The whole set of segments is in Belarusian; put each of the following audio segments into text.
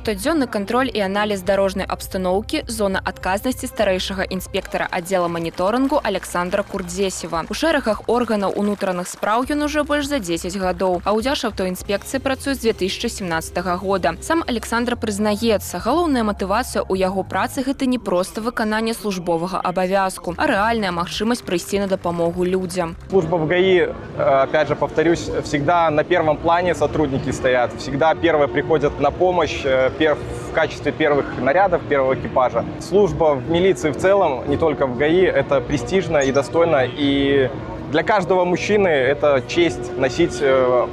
Штодзённы контроль и анализ дорожной обстановки – зона отказности старейшего инспектора отдела мониторингу Александра Курдзесева. У шэрагах органаў унутраных спраў ён уже больше за 10 годов, а у Дзяржаўтоінспекцыі працуе с 2017 года. Сам Александр признаецца, галоўная мотивация у яго працы – гэта не просто выкананне службовага абавязку, а реальная магчымасць прыйсці на дапамогу людям. Служба в ГАИ, опять же повторюсь, всегда на первом плане сотрудники стоят, всегда первые приходят на помощь в качестве первых нарядов, первого экипажа. Служба в милиции в целом, не только в ГАИ, это престижно и достойно, и для каждого мужчины это честь носить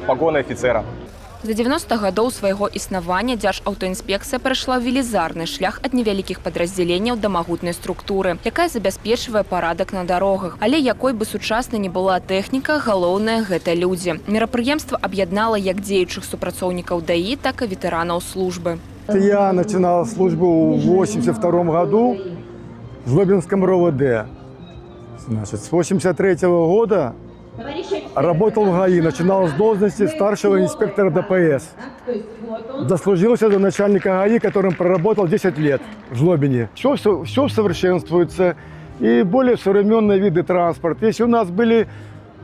погоны офицера. За 90 годов свайго існавання Дзяржаўтоінспекцыя прайшла велізарны шлях ад невялікіх падраздзяленняў да магутнай структуры, якая забяспечвае парадак на дарогах. Але якой бы сучаснай не была тэхніка, галоўнае – гэта людзі. Мерапрыемства аб'яднала як дзеючых супрацоўнікаў ДАИ, так і ветэранаў службы. Я начинал службу в 1982 году в Жлобинском РОВД. Значит, с 1983 года работал в ГАИ, начинал с должности старшего инспектора ДПС. Дослужился до начальника ГАИ, которым проработал 10 лет в Жлобине. Все совершенствуется, и более современные виды транспорта. Если у нас были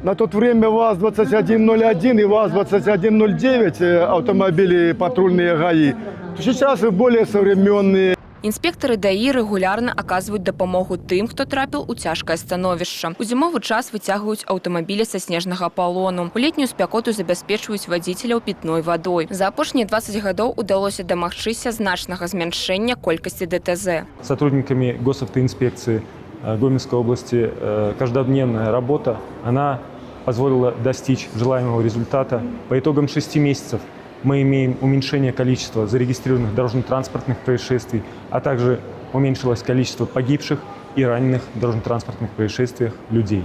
на то время ВАЗ-2101 и ВАЗ-2109 автомобили патрульные ГАИ, то сейчас и более современные. Інспектары ДАИ регулярно оказывают допомогу тым, хто трапіў у цяжкае становішча. У зімовы час выцягваюць аўтамабілі са снежнага палону. У летнюю спякоту забяспечваюць вадзіцеляў пітной вадой. За апошнія 20 гадоў удалося дамагчыся значнага змяншэння колькасці ДТЗ. Сотрудниками госавтоинспекции Гомельской области каждодневная работа, она позволила достичь желаемого результата. По итогам 6 месяцев мы имеем уменьшение количества зарегистрированных дорожно-транспортных происшествий, а также уменьшилось количество погибших и раненых в дорожно-транспортных происшествиях людей.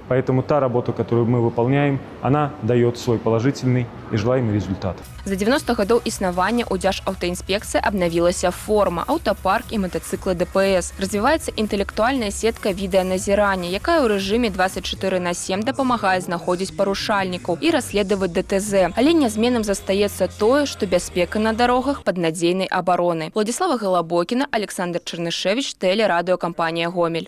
Поэтому та работа, которую мы выполняем, она дает свой положительный и желаемый результат. За 90 годов існавання у Дзяржаўтоінспекцыі абнавілася форма, аўтапарк і матацыклы ДПС. Развіваецца інтэлектуальная сетка відэаназірання, якая ў рэжыме 24/7 дапамагае знаходзіць парушальнікаў і расследаваць ДТЗ. Але нязменным застаецца тое, што бяспека на дарогах пад надзейнай абаронай. Владислава Голобокіна, Александр Чернышевич, телерадиокомпания «Гомель».